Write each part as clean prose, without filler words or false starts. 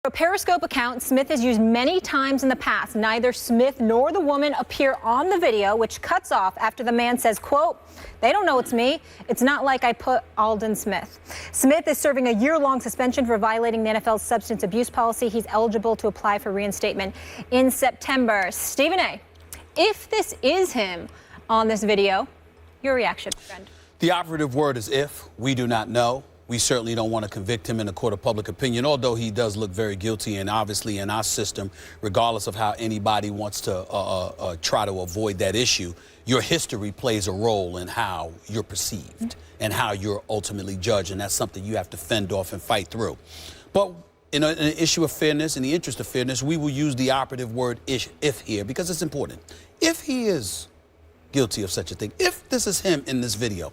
A Periscope account Smith has used many times in the past. Neither Smith nor the woman appear on the video, which cuts off after the man says, quote, "They don't know it's me. It's not like I put ALDON Smith." Smith is serving a year-long suspension for violating the NFL's substance abuse policy. He's eligible to apply for reinstatement in September. Stephen A., if this is him on this video, your reaction, friend? The operative word is if. We do not know. We certainly don't want to convict him in a court of public opinion, although he does look very guilty. And obviously in our system, regardless of how anybody wants to try to avoid that issue, your history plays a role in how you're perceived and how you're ultimately judged. And that's something you have to fend off and fight through. But in an issue of fairness, in the interest of fairness, we will use the operative word if here because it's important. If he is guilty of such a thing, if this is him in this video,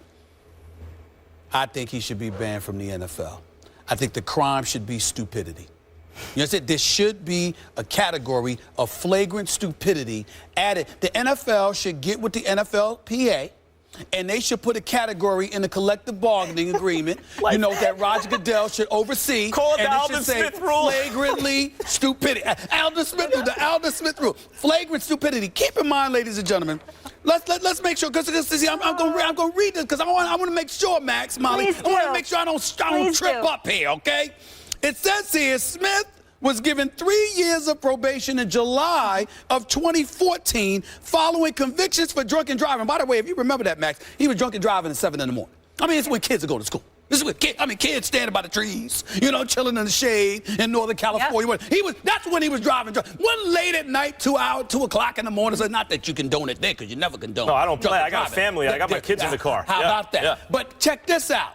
I think he should be banned from the NFL. I think the crime should be stupidity. You know, there should be a category of flagrant stupidity added. The NFL should get with the NFLPA, and they should put a category in the collective bargaining agreement, you know, that Roger Goodell should oversee. Call it the and ALDON Smith rule. Flagrantly stupidity. ALDON Smith rule, the ALDON Smith rule. Flagrant stupidity. Keep in mind, ladies and gentlemen, let's make sure, because I'm going to read this, because I want to make sure, Max, Molly, I want to make sure I don't trip up here, okay? It says here, Smith was given 3 years of probation in July of 2014 following convictions for drunken driving. By the way, if you remember that, Max, he was drunken driving at 7 in the morning. I mean, it's when kids are going to school. This is when kids standing by the trees, you know, chilling in the shade in Northern California. Yep. That's when he was driving. One late at night, 2 o'clock in the morning. So not that you condone it there, because you never condone. No, I don't play. I got a family. I got my kids in the car. How about that? Yeah. But check this out.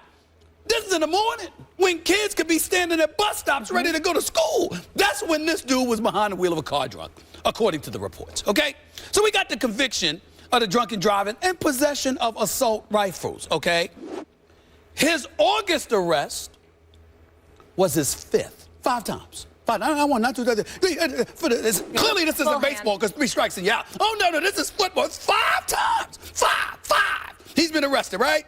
This is in the morning when kids could be standing at bus stops ready to go to school. That's when this dude was behind the wheel of a car drunk, according to the reports, okay? So we got the conviction of the drunken driving and possession of assault rifles, okay? His August arrest was his 5th. 5 times. 5. I want not to. Clearly, this isn't baseball because 3 strikes and you out. Oh, no, this is football. It's 5 times. 5. He's been arrested, right?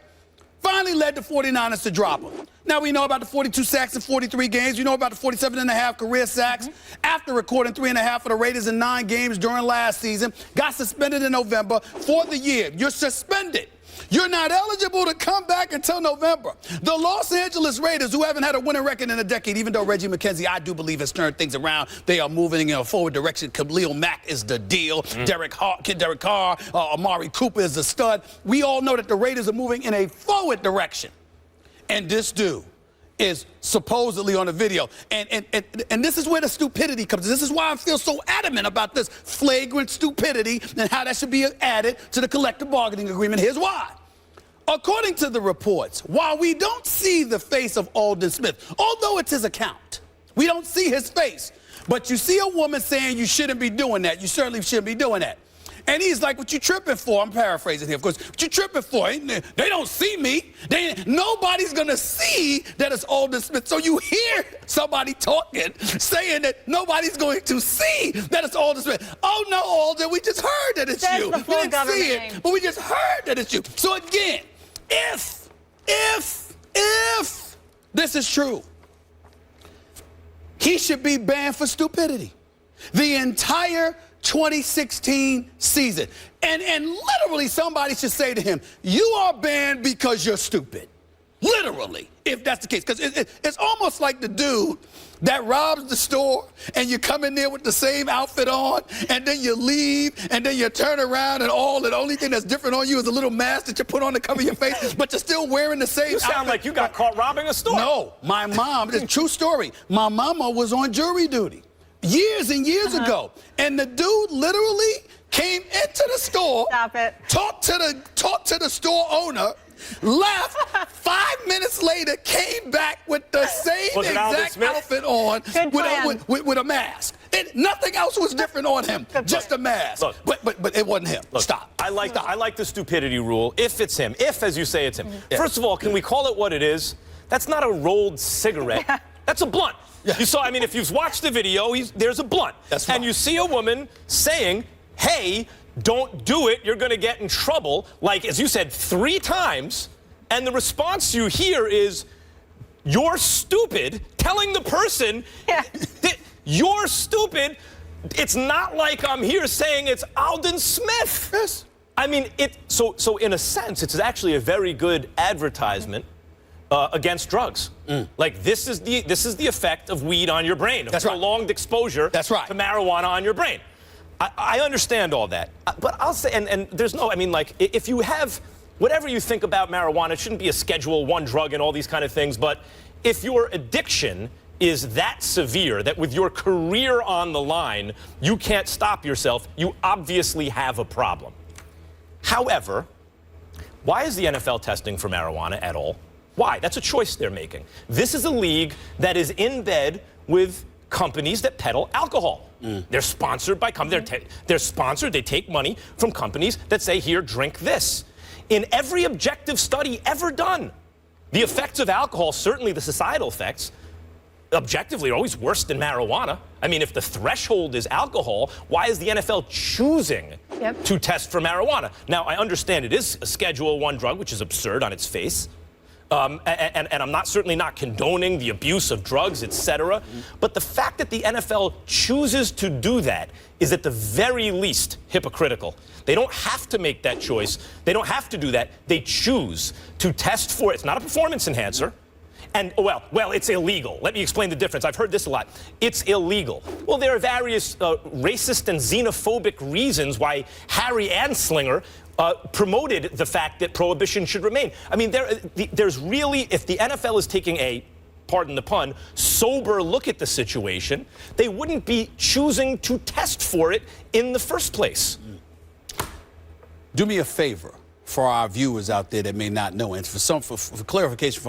Finally led the 49ers to drop him. Now we know about the 42 sacks in 43 games. You know about the 47.5 career sacks. After recording 3.5 for the Raiders in 9 games during last season, got suspended in November for the year. You're suspended. You're not eligible to come back until November. The Los Angeles Raiders, who haven't had a winning record in a decade, even though Reggie McKenzie, I do believe, has turned things around. They are moving in a forward direction. Khalil Mack is the deal. Derek Carr, Amari Cooper is the stud. We all know that the Raiders are moving in a forward direction. And this dude is supposedly on the video. And this is where the stupidity comes in. This is why I feel so adamant about this flagrant stupidity and how that should be added to the collective bargaining agreement. Here's why. According to the reports, while we don't see the face of ALDON Smith, although it's his account, we don't see his face, but you see a woman saying you shouldn't be doing that. You certainly shouldn't be doing that. And he's like, what you tripping for? I'm paraphrasing here, of course. What you tripping for? They don't see me. Nobody's going to see that it's ALDON Smith. So you hear somebody talking, saying that nobody's going to see that it's ALDON Smith. Oh, no, ALDON, we just heard that it's you. We didn't see it, but we just heard that it's you. So again, if this is true, he should be banned for stupidity. The entire 2016 season. And literally somebody should say to him, you are banned because you're stupid. Literally, if that's the case. Because it's almost like the dude that robs the store and you come in there with the same outfit on and then you leave and then you turn around and the only thing that's different on you is a little mask that you put on to cover your face, but you're still wearing the same outfit. You sound like you got caught robbing a store. No, my mom, it's a true story. My mama was on jury duty years and years ago, and the dude literally came into the store, talked to the store owner, left. 5 minutes later, came back with the same exact outfit on with a mask. Nothing else was different on him, just a mask. Look, but it wasn't him. Look, stop. I like the stupidity rule. If it's him, if, as you say, it's him. First of all, can we call it what it is? That's not a rolled cigarette. That's a blunt. Yeah. You saw, I mean, if you've watched the video, there's a blunt. That's right. And you see a woman saying, hey, don't do it, you're going to get in trouble, like, as you said, 3 times. And the response you hear is, you're stupid telling the person that you're stupid. It's not like I'm here saying it's ALDON Smith. Yes. I mean, so in a sense, it's actually a very good advertisement against drugs. Like this is the effect of weed on your brain, of prolonged exposure to marijuana on your brain. I understand all that, but I'll say, and there's no, I mean, like, if you have whatever you think about marijuana, it shouldn't be a Schedule I drug and all these kind of things, but if your addiction is that severe that with your career on the line, you can't stop yourself, you obviously have a problem. However, why is the NFL testing for marijuana at all? Why? That's a choice they're making. This is a league that is in bed with companies that peddle alcohol. They're sponsored by companies. They're sponsored. They take money from companies that say, here, drink this. In every objective study ever done, the effects of alcohol, certainly the societal effects, objectively are always worse than marijuana. I mean, if the threshold is alcohol, why is the NFL choosing to test for marijuana? Now, I understand it is a Schedule I drug, which is absurd on its face. And I'm certainly not condoning the abuse of drugs, etc. But the fact that the NFL chooses to do that is at the very least hypocritical. They don't have to make that choice. They don't have to do that. They choose to test for it. It's not a performance enhancer. And, well, it's illegal. Let me explain the difference. I've heard this a lot. It's illegal. Well, there are various racist and xenophobic reasons why Harry Anslinger promoted the fact that prohibition should remain. I mean, there's really, if the NFL is taking a, pardon the pun, sober look at the situation, they wouldn't be choosing to test for it in the first place. Do me a favor for our viewers out there that may not know, and for clarification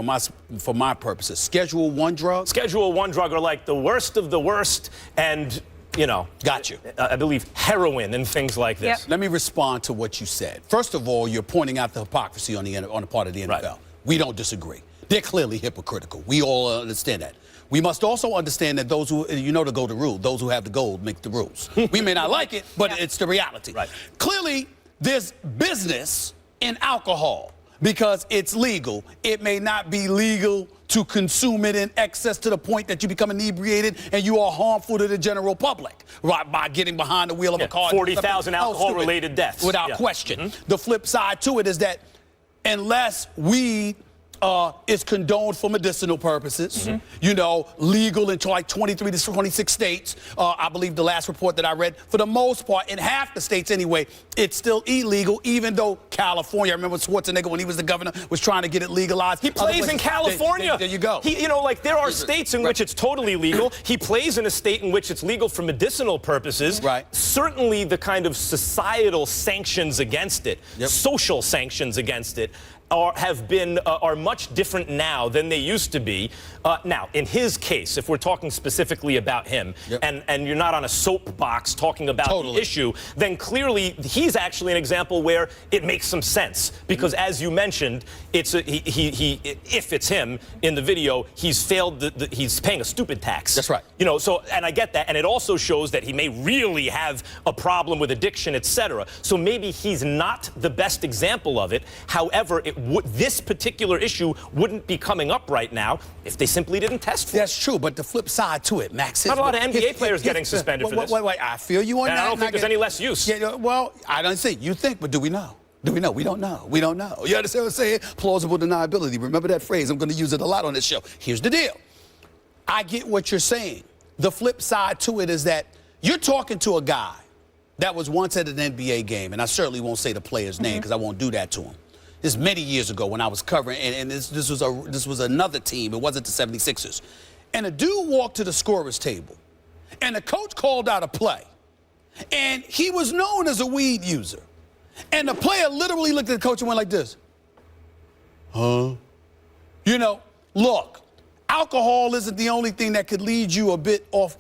for my purposes, Schedule I drugs? Schedule I drug are like the worst of the worst, and you know, got you. I believe heroin and things like this. Let me respond to what you said. First of all, you're pointing out the hypocrisy on the part of the NFL. Right. We don't disagree. They're clearly hypocritical. We all understand that. We must also understand that those who, you know the golden rule, those who have the gold make the rules. We may not like it, but it's the reality. Right. Clearly, there's business in alcohol because it's legal. It may not be legal to consume it in excess to the point that you become inebriated and you are harmful to the general public, right, by getting behind the wheel of a car. 40,000 alcohol-related deaths. Without question. The flip side to it is that unless weed is condoned for medicinal purposes, you know, legal in like 23 to 26 states. I believe the last report that I read, for the most part, in half the states anyway, it's still illegal, even though California, I remember Schwarzenegger when he was the governor, was trying to get it legalized. He plays in California. There you go. You know, like there are states in which it's totally legal. He plays in a state in which it's legal for medicinal purposes. Right. Certainly the kind of societal sanctions against it, social sanctions against it, are much different now than they used to be. Now, in his case, if we're talking specifically about him, and you're not on a soapbox talking about the issue, then clearly he's actually an example where it makes some sense. Because as you mentioned, it's if it's him in the video, he's failed. He's paying a stupid tax. That's right. You know, so, and I get that, and it also shows that he may really have a problem with addiction, etc. So maybe he's not the best example of it. However, this particular issue wouldn't be coming up right now if they simply didn't test for it. That's true, but the flip side to it, Max, is... Not a lot of NBA players getting suspended for this. Wait, I feel you on that. I don't think there's any less use. Yeah, well, I don't say you think, but do we know? Do we know? We don't know. We don't know. You understand what I'm saying? Plausible deniability. Remember that phrase. I'm going to use it a lot on this show. Here's the deal. I get what you're saying. The flip side to it is that you're talking to a guy that was once at an NBA game, and I certainly won't say the player's name because I won't do that to him. This many years ago when I was covering, and this was another team. It wasn't the 76ers. And a dude walked to the scorer's table, and the coach called out a play. And he was known as a weed user. And the player literally looked at the coach and went like this. Huh? You know, look, alcohol isn't the only thing that could lead you a bit off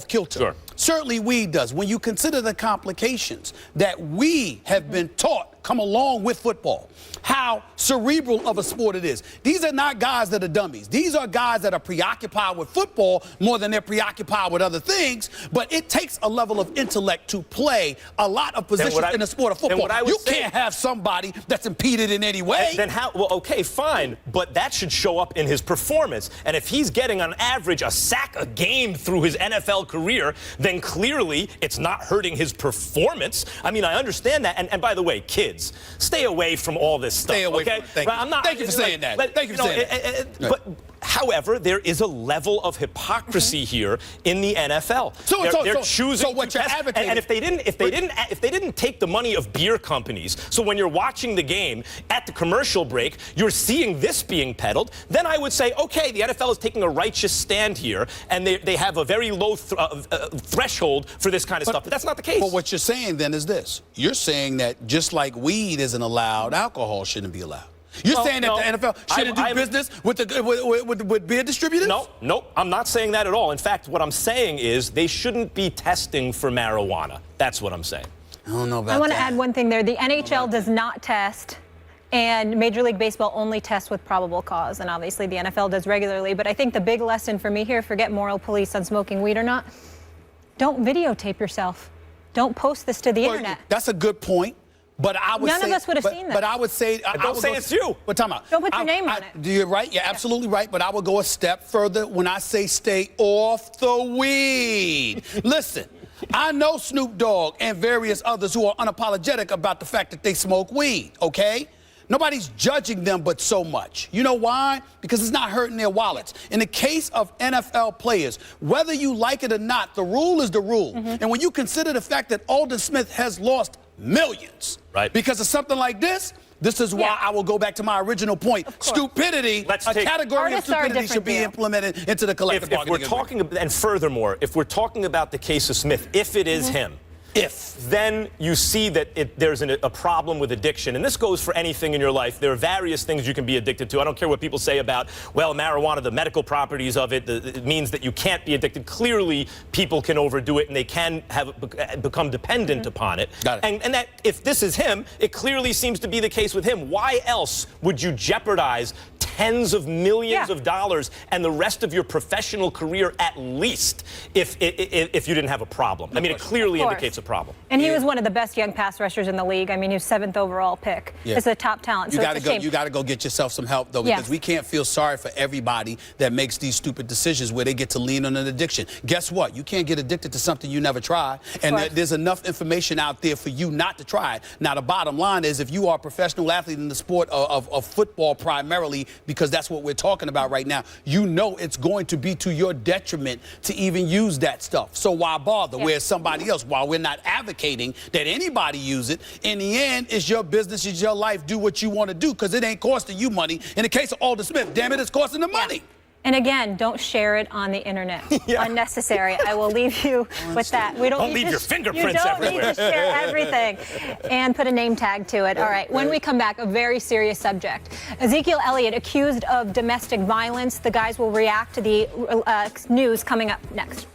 kilter. Sure. Certainly weed does. When you consider the complications that we have been taught come along with football, how cerebral of a sport it is. These are not guys that are dummies. These are guys that are preoccupied with football more than they're preoccupied with other things, but it takes a level of intellect to play a lot of positions in the sport of football. You can't have somebody that's impeded in any way. Then how? Well, okay, fine, but that should show up in his performance. And if he's getting on average a sack a game through his NFL career, then clearly it's not hurting his performance. I mean, I understand that. And by the way, kids, stay away from all this stuff. Stay away okay? from it. Thank you for saying that. Thank you for saying that. But however, there is a level of hypocrisy here in the NFL. They're choosing. So what you're advocating? And if they didn't take the money of beer companies, so when you're watching the game at the commercial break, you're seeing this being peddled, then I would say, okay, the NFL is taking a righteous stand here, and they have a very low threshold for this kind of stuff. But that's not the case. But what you're saying then is this: you're saying that just like weed isn't allowed, alcohol shouldn't be allowed. You're saying that the NFL shouldn't do business with beer distributors? No, I'm not saying that at all. In fact, what I'm saying is they shouldn't be testing for marijuana. That's what I'm saying. I don't know about that. I want to add one thing there. The NHL does not test, and Major League Baseball only tests with probable cause, and obviously the NFL does regularly. But I think the big lesson for me here, forget moral police on smoking weed or not, don't videotape yourself. Don't post this to the internet. That's a good point. But I would None of us would have seen that. But I would say, don't say it's you. But time out. Don't put your name on it. You're right. You're absolutely right. But I would go a step further when I say stay off the weed. Listen, I know Snoop Dogg and various others who are unapologetic about the fact that they smoke weed. Okay. Nobody's judging them but so much. You know why? Because it's not hurting their wallets. In the case of NFL players, whether you like it or not, the rule is the rule. And when you consider the fact that ALDON Smith has lost millions because of something like this is why I will go back to my original point. Stupidity, a category of stupidity should be implemented into the collective bargaining agreement. And furthermore, if we're talking about the case of Smith, if it is him, then you see that there's a problem with addiction. And this goes for anything in your life. There are various things you can be addicted to. I don't care what people say about, well, marijuana, the medical properties of it, it means that you can't be addicted. Clearly, people can overdo it, and they can become dependent upon it. And that if this is him, it clearly seems to be the case with him. Why else would you jeopardize tens of millions of dollars and the rest of your professional career at least if you didn't have a problem? I mean, it clearly indicates a problem. And he was one of the best young pass rushers in the league. I mean, he was 7th overall pick. It's a top talent. You got to go get yourself some help, though, because we can't feel sorry for everybody that makes these stupid decisions where they get to lean on an addiction. Guess what? You can't get addicted to something you never tried, and there's enough information out there for you not to try it. Now, the bottom line is if you are a professional athlete in the sport of football primarily, because that's what we're talking about right now, you know it's going to be to your detriment to even use that stuff. So why bother? Whereas somebody else, while we're not advocating that anybody use it, in the end, it's your business, it's your life. Do what you want to do, because it ain't costing you money. In the case of ALDON Smith, damn it, it's costing them money. And again, don't share it on the internet. Unnecessary. I will leave you with that. Don't leave your fingerprints everywhere. You don't need to share everything and put a name tag to it. All right, when we come back, a very serious subject. Ezekiel Elliott accused of domestic violence. The guys will react to the news coming up next.